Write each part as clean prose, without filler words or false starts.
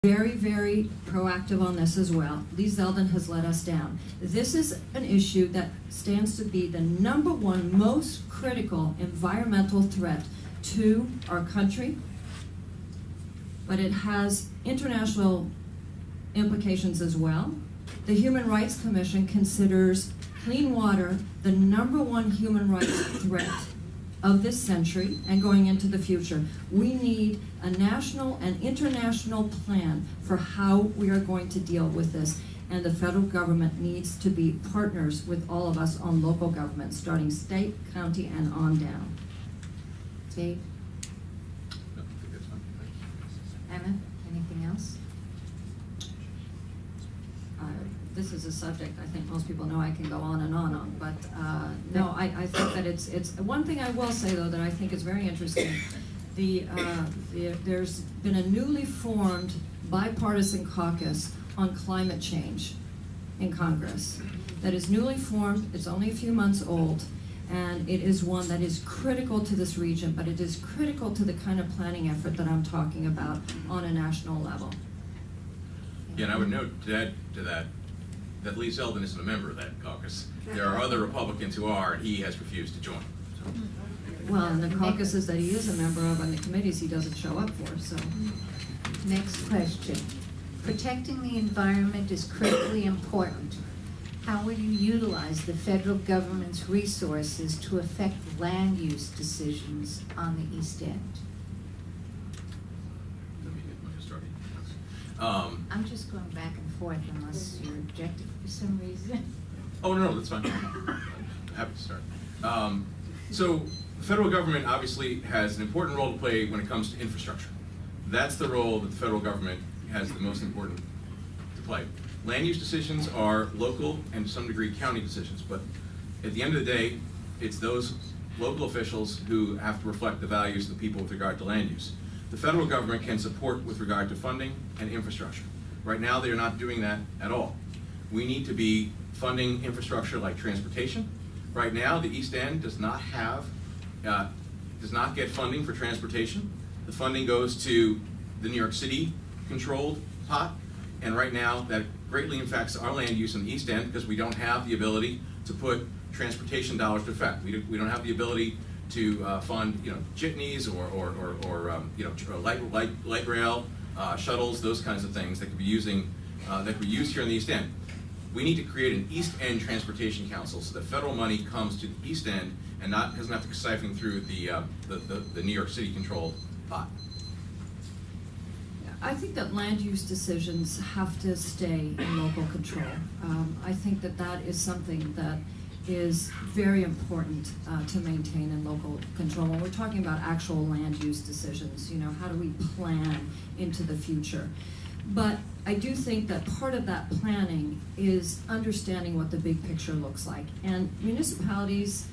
very, very proactive on this as well. Lee Zeldin has let us down. This is an issue that stands to be the #1 most critical environmental threat to our country, but it has international implications as well. The Human Rights Commission considers clean water the #1 human rights threat of this century and going into the future. We need a national and international plan for how we are going to deal with this, and the federal government needs to be partners with all of us on local government, starting state, county, and on down. Dave? No, I think that's fine. Emma, anything else? This is a subject I think most people know I can go on and on, but no, I think that it's one thing I will say though that I think is very interesting. There's been a newly formed bipartisan caucus on climate change in Congress that is newly formed. It's only a few months old, and it is one that is critical to this region, but it is critical to the kind of planning effort that I'm talking about on a national level. Yeah, and I would note to that Lee Zeldin isn't a member of that caucus. There are other Republicans who are, and he has refused to join. So. Well, and the caucuses that he is a member of and the committees he doesn't show up for, so. Next question. Protecting the environment is critically important. How will you utilize the federal government's resources to affect land use decisions on the East End? I'm just going back and forth unless you're objective for some reason. Oh, no, that's fine. Happy to start. So the federal government obviously has an important role to play when it comes to infrastructure. That's the role that the federal government has the most important to play. Land use decisions are local and to some degree county decisions, but at the end of the day, it's those local officials who have to reflect the values of the people with regard to land use. The federal government can support with regard to funding and infrastructure. Right now, they are not doing that at all. We need to be funding infrastructure like transportation. Right now, the East End does not get funding for transportation. The funding goes to the New York City controlled pot, and right now that greatly affects our land use in the East End because we don't have the ability to put transportation dollars to effect. We don't have the ability to fund, jitneys or light rail, shuttles, those kinds of things that could be used here in the East End. We need to create an East End Transportation Council so that federal money comes to the East End and doesn't have to siphon through the New York City controlled pot. I think that land use decisions have to stay in local control. I think that is something that is very important to maintain in local control. When we're talking about actual land use decisions, how do we plan into the future? But I do think that part of that planning is understanding what the big picture looks like. And municipalities,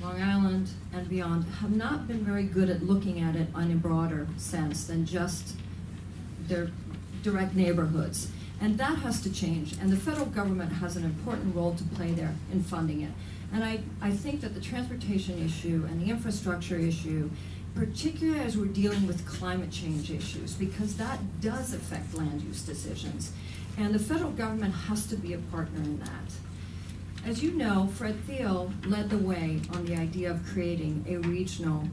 Long Island and beyond, have not been very good at looking at it in a broader sense than just their direct neighborhoods. And that has to change, and the federal government has an important role to play there in funding it. And I think that the transportation issue and the infrastructure issue, particularly as we're dealing with climate change issues, because that does affect land use decisions, and the federal government has to be a partner in that. As you know, Fred Thiel led the way on the idea of creating a regional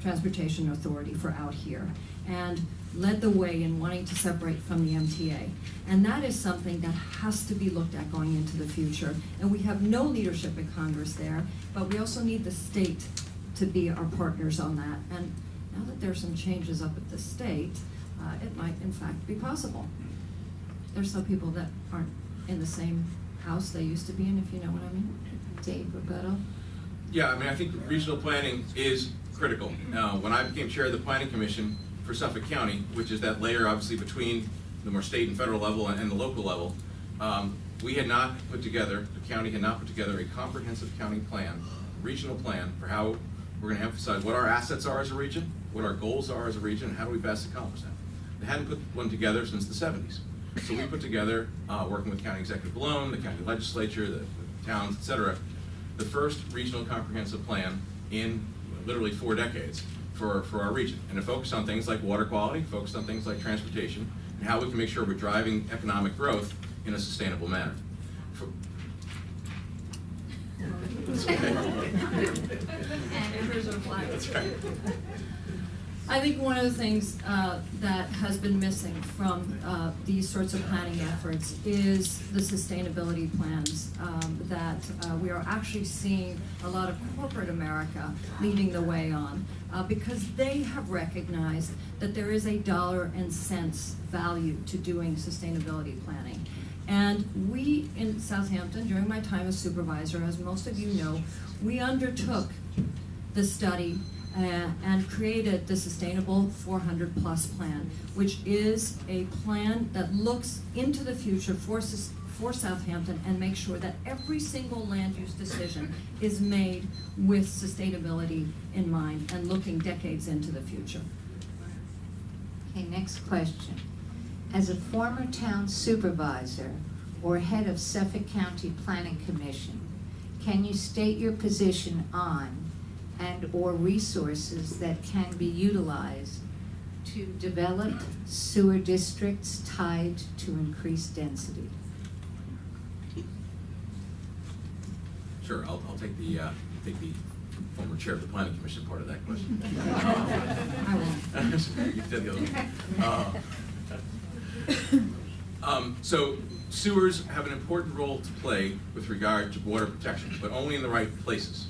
transportation authority for out here, and led the way in wanting to separate from the MTA. And that is something that has to be looked at going into the future. And we have no leadership in Congress there, but we also need the state to be our partners on that. And now that there's some changes up at the state, it might in fact be possible. There's some people that aren't in the same house they used to be in, if you know what I mean. Dave, rebuttal? Yeah, I think regional planning is critical. When I became chair of the Planning Commission for Suffolk County, which is that layer obviously between the more state and federal level and the local level, we had not put together, the county had not put together a comprehensive county plan, regional plan for how we're going to emphasize what our assets are as a region, what our goals are as a region, and how do we best accomplish that. They hadn't put one together since the 70s. So we put together, working with County Executive Malone, the county legislature, the towns, et cetera, the first regional comprehensive plan in literally 4 decades for our region. And it focused on things like water quality, focused on things like transportation, and how we can make sure we're driving economic growth in a sustainable manner. That's right. I think one of the things that has been missing from these sorts of planning efforts is the sustainability plans that we are actually seeing a lot of corporate America leading the way on because they have recognized that there is a dollar and cents value to doing sustainability planning. And we in Southampton, during my time as supervisor, as most of you know, we undertook the study and created the Sustainable 400+ plan, which is a plan that looks into the future for Southampton and makes sure that every single land use decision is made with sustainability in mind and looking decades into the future. Okay, next question. As a former town supervisor or head of Suffolk County Planning Commission, can you state your position on and or resources that can be utilized to develop sewer districts tied to increased density? Sure, I'll take the former chair of the planning commission part of that question. I won't. You did the other one. So sewers have an important role to play with regard to water protection, but only in the right places.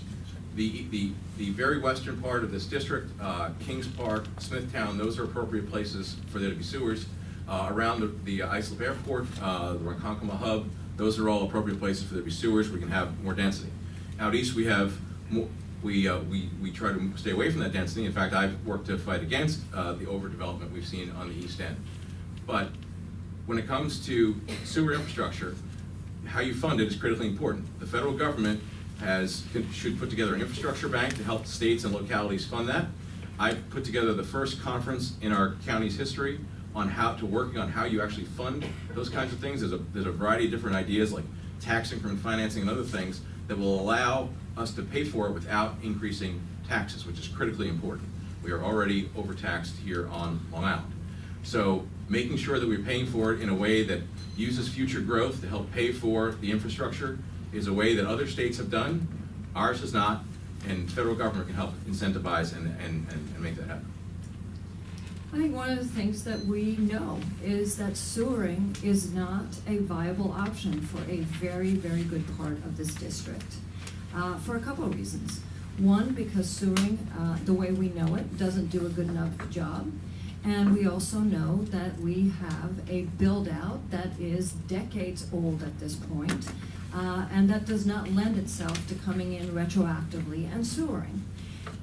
The very western part of this district, Kings Park, Smithtown, those are appropriate places for there to be sewers. Around the Islip Airport, the Ronkonkoma hub, those are all appropriate places for there to be sewers. We can have more density. Out east, we have more. We try to stay away from that density. In fact, I've worked to fight against the overdevelopment we've seen on the east end. But when it comes to sewer infrastructure, how you fund it is critically important. The federal government should put together an infrastructure bank to help states and localities fund that. I put together the first conference in our county's history on working on how you actually fund those kinds of things. There's a variety of different ideas like tax increment financing and other things that will allow us to pay for it without increasing taxes, which is critically important. We are already overtaxed here on Long Island. So making sure that we're paying for it in a way that uses future growth to help pay for the infrastructure is a way that other states have done. Ours has not, and federal government can help incentivize and make that happen. I think one of the things that we know is that sewering is not a viable option for a very, very good part of this district for a couple of reasons. One, because sewering, the way we know it, doesn't do a good enough job. And we also know that we have a build-out that is decades old at this point, and that does not lend itself to coming in retroactively and sewering.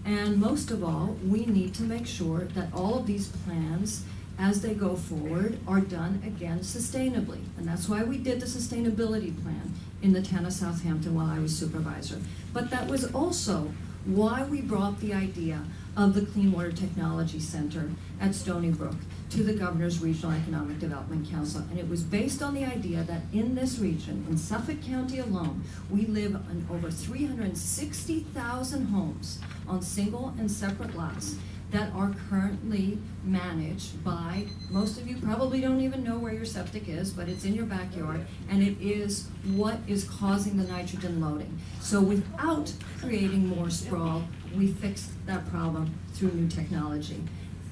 And most of all, we need to make sure that all of these plans, as they go forward, are done again sustainably. And that's why we did the sustainability plan in the town of Southampton while I was supervisor. But that was also why we brought the idea of the Clean Water Technology Center at Stony Brook to the Governor's Regional Economic Development Council. And it was based on the idea that in this region, in Suffolk County alone, we live on over 360,000 homes on single and separate lots that are currently managed by, most of you probably don't even know where your septic is, but it's in your backyard, and it is what is causing the nitrogen loading. So without creating more sprawl, we fixed that problem through new technology.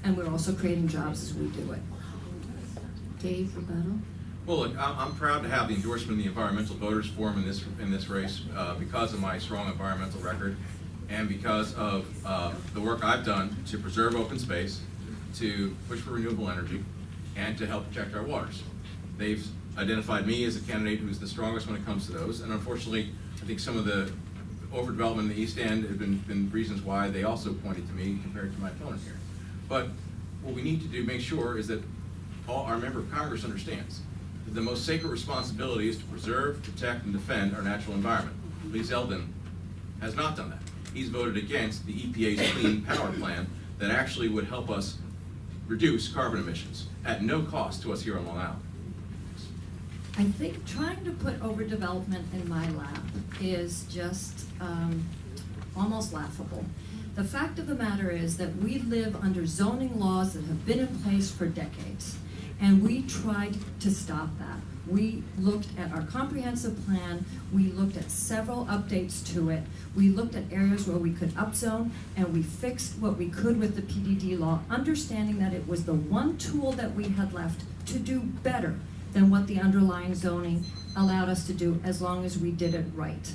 And we're also creating jobs as we do it. Dave, rebuttal? Well, look, I'm proud to have the endorsement of the Environmental Voters Forum in this race because of my strong environmental record and because of the work I've done to preserve open space, to push for renewable energy, and to help protect our waters. They've identified me as a candidate who's the strongest when it comes to those, and unfortunately, I think some of the overdevelopment in the East End have been reasons why they also pointed to me compared to my opponent here. But what we need to do, make sure, is that our member of Congress understands that the most sacred responsibility is to preserve, protect, and defend our natural environment. Lee Zeldin has not done that. He's voted against the EPA's Clean Power Plan that actually would help us reduce carbon emissions at no cost to us here on Long Island. I think trying to put overdevelopment in my lap is just almost laughable. The fact of the matter is that we live under zoning laws that have been in place for decades. And we tried to stop that. We looked at our comprehensive plan, we looked at several updates to it, we looked at areas where we could upzone, and we fixed what we could with the PDD law, understanding that it was the one tool that we had left to do better than what the underlying zoning allowed us to do, as long as we did it right.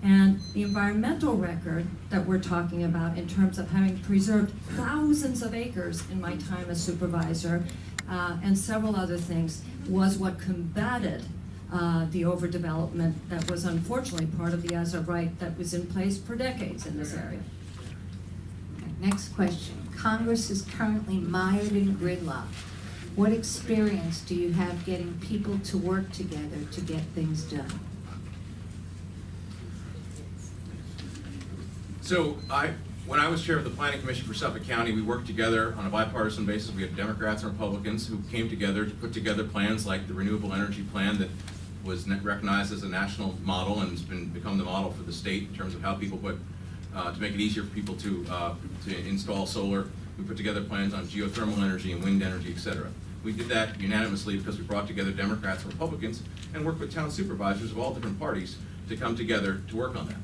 And the environmental record that we're talking about, in terms of having preserved thousands of acres in my time as supervisor, and several other things, was what combated the overdevelopment that was unfortunately part of the as of right that was in place for decades in this area. Next question. Congress is currently mired in gridlock. What experience do you have getting people to work together to get things done? So when I was chair of the Planning Commission for Suffolk County, we worked together on a bipartisan basis. We had Democrats and Republicans who came together to put together plans like the Renewable Energy Plan that was recognized as a national model and has become the model for the state in terms of how people to make it easier for people to install solar. We put together plans on geothermal energy and wind energy, et cetera. We did that unanimously because we brought together Democrats and Republicans and worked with town supervisors of all different parties to come together to work on that.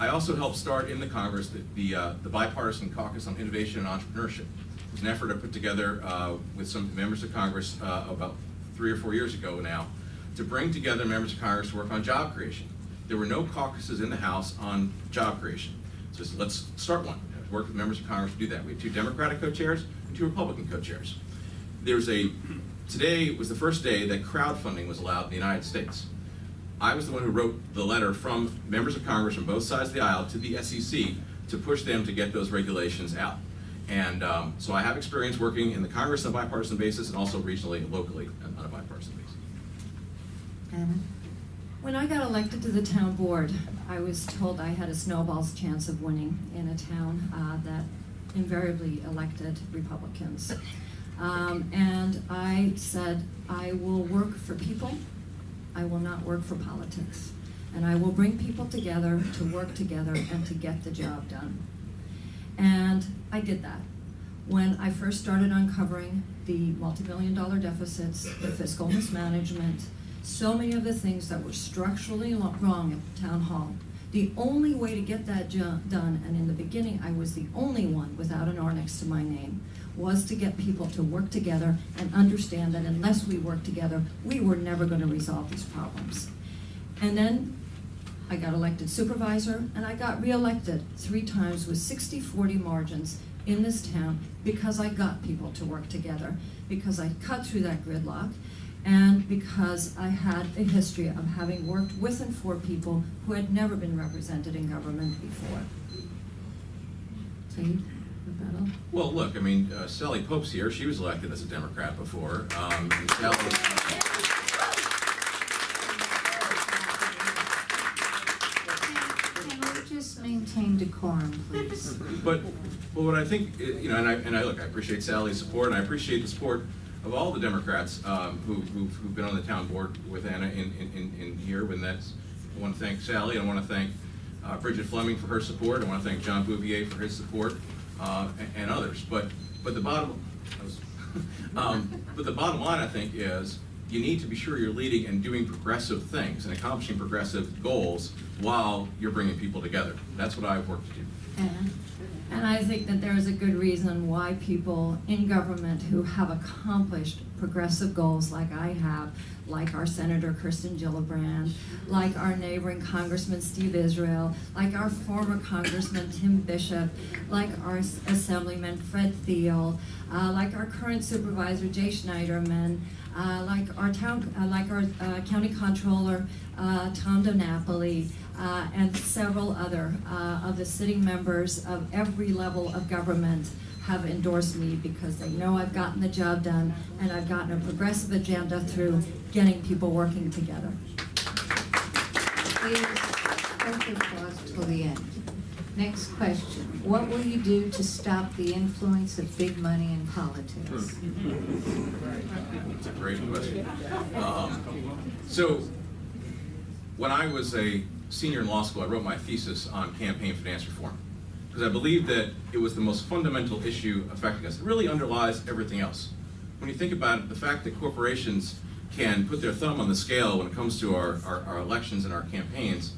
I also helped start in the Congress the Bipartisan Caucus on Innovation and Entrepreneurship. It was an effort I put together with some members of Congress about 3 or 4 years ago now, to bring together members of Congress to work on job creation. There were no caucuses in the House on job creation. So let's start one. Work with members of Congress to do that. We had 2 Democratic co-chairs and 2 Republican co-chairs. Today was the first day that crowdfunding was allowed in the United States. I was the one who wrote the letter from members of Congress from both sides of the aisle to the SEC to push them to get those regulations out. And so I have experience working in the Congress on a bipartisan basis and also regionally and locally on a bipartisan basis. Anna? When I got elected to the town board, I was told I had a snowball's chance of winning in a town that invariably elected Republicans. And I said, I will work for people, I will not work for politics. And I will bring people together to work together and to get the job done. And I did that. When I first started uncovering the multi-million-dollar deficits, the fiscal mismanagement, so many of the things that were structurally wrong at the town hall, the only way to get that done, and in the beginning I was the only one without an R next to my name, was to get people to work together and understand that unless we worked together, we were never going to resolve these problems. And then I got elected supervisor, and I got reelected 3 times with 60-40 margins in this town because I got people to work together, because I cut through that gridlock, and because I had a history of having worked with and for people who had never been represented in government before. Steve, rebuttal? Well, look, I mean, Sally Pope's here. She was elected as a Democrat before. And Sally, Can we just maintain decorum, please? but what I think, you know, and I look, I appreciate Sally's support, and I appreciate the support of all the Democrats who've been on the town board with Anna in here. And that's, I want to thank Sally, and I want to thank Bridget Fleming for her support. I want to thank John Bouvier for his support, and others. But the bottom, but the bottom line, I think, is you need to be sure you're leading and doing progressive things and accomplishing progressive goals while you're bringing people together. That's what I've worked to do. Anna? And I think that there is a good reason why people in government who have accomplished progressive goals like I have, like our Senator Kirsten Gillibrand, like our neighboring Congressman Steve Israel, like our former Congressman Tim Bishop, like our Assemblyman Fred Thiel, like our current Supervisor Jay Schneiderman, like our County Comptroller Tom DiNapoli, and several other of the sitting members of every level of government have endorsed me because they know I've gotten the job done and I've gotten a progressive agenda through getting people working together. Please hold your applause till the end. Next question. What will you do to stop the influence of big money in politics? That's a great question. So when I was a senior in law school, I wrote my thesis on campaign finance reform because I believed that it was the most fundamental issue affecting us. It really underlies everything else. when you think about it, the fact that corporations can put their thumb on the scale when it comes to our elections and our campaigns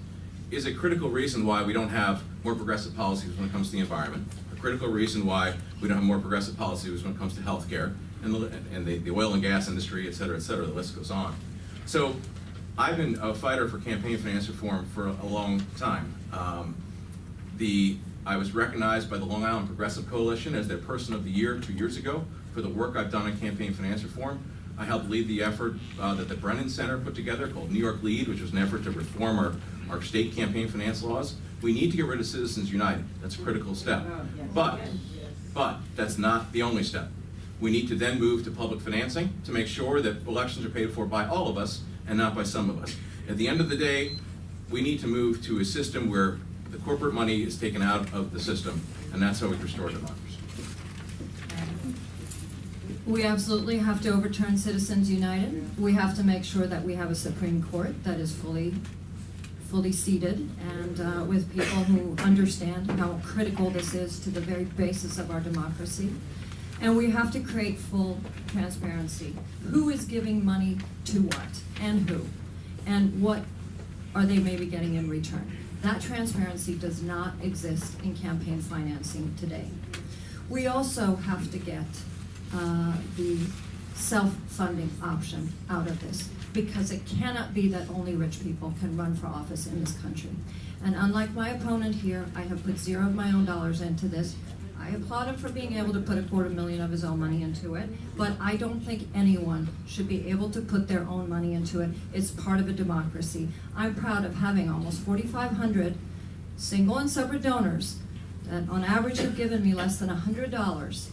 is a critical reason why we don't have more progressive policies when it comes to the environment, a critical reason why we don't have more progressive policies when it comes to healthcare and the oil and gas industry, et cetera, the list goes on. So I've been a fighter for campaign finance reform for a long time. I was recognized by the Long Island Progressive Coalition as their Person of the Year 2 years ago for the work I've done on campaign finance reform. I helped lead the effort that the Brennan Center put together called New York Lead, which was an effort to reform our state campaign finance laws. We need to get rid of Citizens United. That's a critical step. But that's not the only step. We need to then move to public financing to make sure that elections are paid for by all of us and not by some of us. At the end of the day, we need to move to a system where the corporate money is taken out of the system, and that's how we restore democracy. We absolutely have to overturn Citizens United. We have to make sure that we have a Supreme Court that is fully seated and with people who understand how critical this is to the very basis of our democracy. And we have to create full transparency. Who is giving money to what and who? And what are they maybe getting in return? That transparency does not exist in campaign financing today. We also have to get the self-funding option out of this, because it cannot be that only rich people can run for office in this country. And unlike my opponent here, I have put zero of my own dollars into this. I applaud him for being able to put $250,000 of his own money into it, but I don't think anyone should be able to put their own money into it. It's part of a democracy. I'm proud of having almost 4,500 single and separate donors that on average have given me less than $100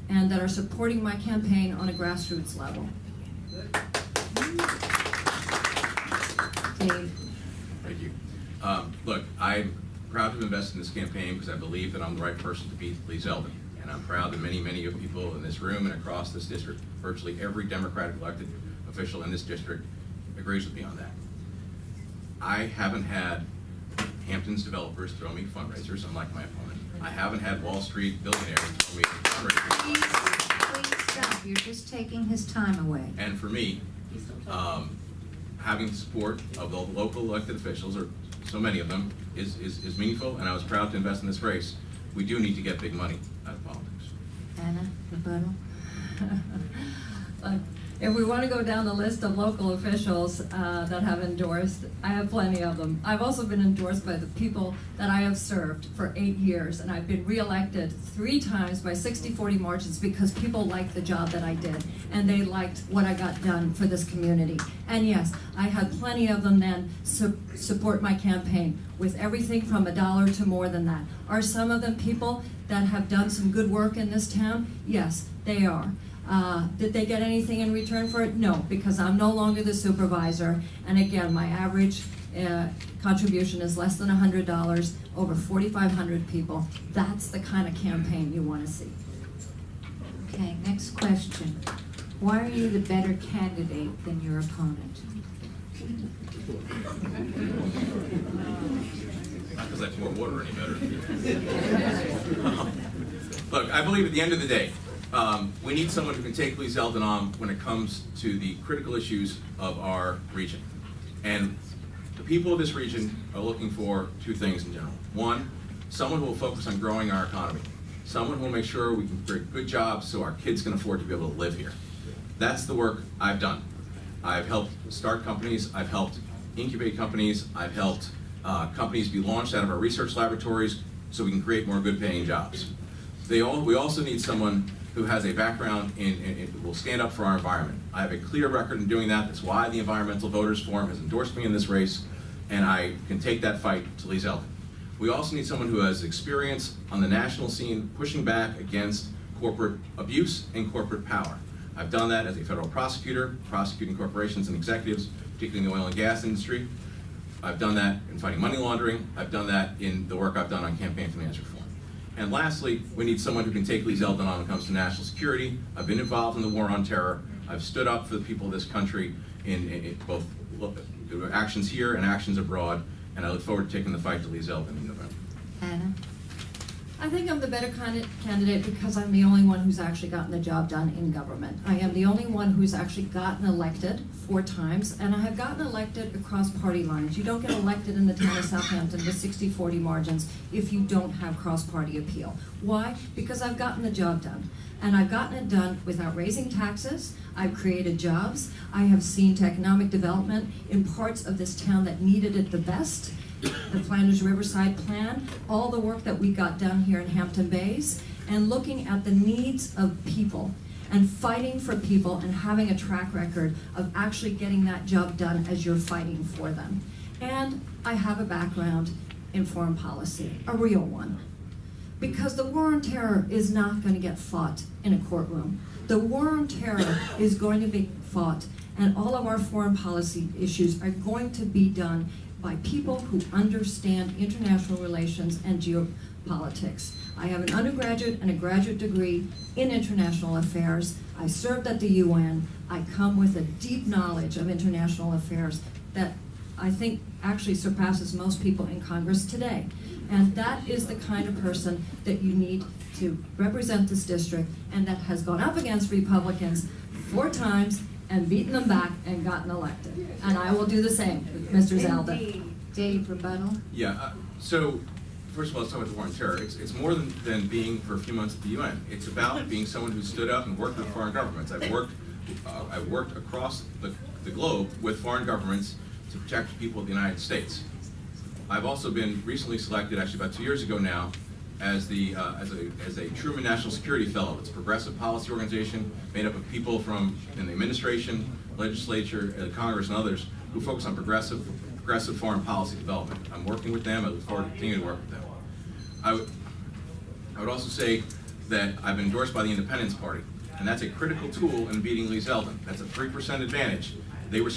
and that are supporting my campaign on a grassroots level. Dave. Thank you. Look, I'm proud to have invested in this campaign because I believe that I'm the right person to beat Lee Zeldin. And I'm proud that many of people in this room and across this district, virtually every Democratic elected official in this district agrees with me on that. I haven't had Hampton's developers throw me fundraisers, unlike my opponent. I haven't had Wall Street billionaires throw me fundraisers. Please stop. You're just taking his time away. And for me, having the support of the local elected officials, or so many of them, is meaningful, and I was proud to invest in this race. We do need to get big money out of politics. Anna, rebuttal? If we want to go down the list of local officials that have endorsed, I have plenty of them. I've also been endorsed by the people that I have served for 8 years, and I've been reelected 3 times by 60-40 margins because people liked the job that I did, and they liked what I got done for this community. And yes, I had plenty of them then support my campaign with everything from $1 to more than that. Are some of them people that have done some good work in this town? Yes, they are. Did they get anything in return for it? No, because I'm no longer the supervisor. And again, my average contribution is less than $100, over 4,500 people. That's the kind of campaign you want to see. Okay, next question. Why are you the better candidate than your opponent? Not because I pour water any better. Look, I believe at the end of the day, we need someone who can take Lee Zeldin on when it comes to the critical issues of our region. And the people of this region are looking for 2 things in general. One, someone who will focus on growing our economy. Someone who will make sure we can create good jobs so our kids can afford to be able to live here. That's the work I've done. I've helped start companies, I've helped incubate companies, I've helped companies be launched out of our research laboratories so we can create more good paying jobs. We also need someone who has a background in will stand up for our environment. I have a clear record in doing that. That's why the Environmental Voters Forum has endorsed me in this race, and I can take that fight to Lee Zeldin. We also need someone who has experience on the national scene pushing back against corporate abuse and corporate power. I've done that as a federal prosecutor, prosecuting corporations and executives, particularly in the oil and gas industry. I've done that in fighting money laundering. I've done that in the work I've done on campaign finance reform. And lastly, we need someone who can take Lee Zeldin on when it comes to national security. I've been involved in the war on terror. I've stood up for the people of this country in both actions here and actions abroad, and I look forward to taking the fight to Lee Zeldin in November. Anna? I think I'm the better candidate because I'm the only one who's actually gotten the job done in government. I am the only one who's actually gotten elected 4 times, and I have gotten elected across party lines. You don't get elected in the town of Southampton with 60-40 margins if you don't have cross-party appeal. Why? Because I've gotten the job done. And I've gotten it done without raising taxes. I've created jobs. I have seen to economic development in parts of this town that needed it the best. The Flanders Riverside Plan, all the work that we got done here in Hampton Bays, and looking at the needs of people and fighting for people and having a track record of actually getting that job done as you're fighting for them. And I have a background in foreign policy, a real one. Because the war on terror is not going to get fought in a courtroom. The war on terror is going to be fought, and all of our foreign policy issues are going to be done by people who understand international relations and geopolitics. I have an undergraduate and a graduate degree in international affairs. I served at the UN. I come with a deep knowledge of international affairs that I think actually surpasses most people in Congress today. And that is the kind of person that you need to represent this district, and that has gone up against Republicans 4 times and beaten them back and gotten elected. And I will do the same with Mr. Zalda. Dave, rebuttal? Yeah, so first of all, let's talk about the war on terror. It's more than being for a few months at the UN. It's about being someone who stood up and worked with foreign governments. I've worked across the globe with foreign governments to protect the people of the United States. I've also been recently selected, actually about 2 years ago now, as a Truman National Security Fellow. It's a progressive policy organization made up of people from in the administration, legislature, Congress, and others who focus on progressive foreign policy development. I'm working with them. I look forward to continuing to work with them. I would also say that I've been endorsed by the Independence Party, and that's a critical tool in beating Lee Zeldin. That's a 3% advantage. They were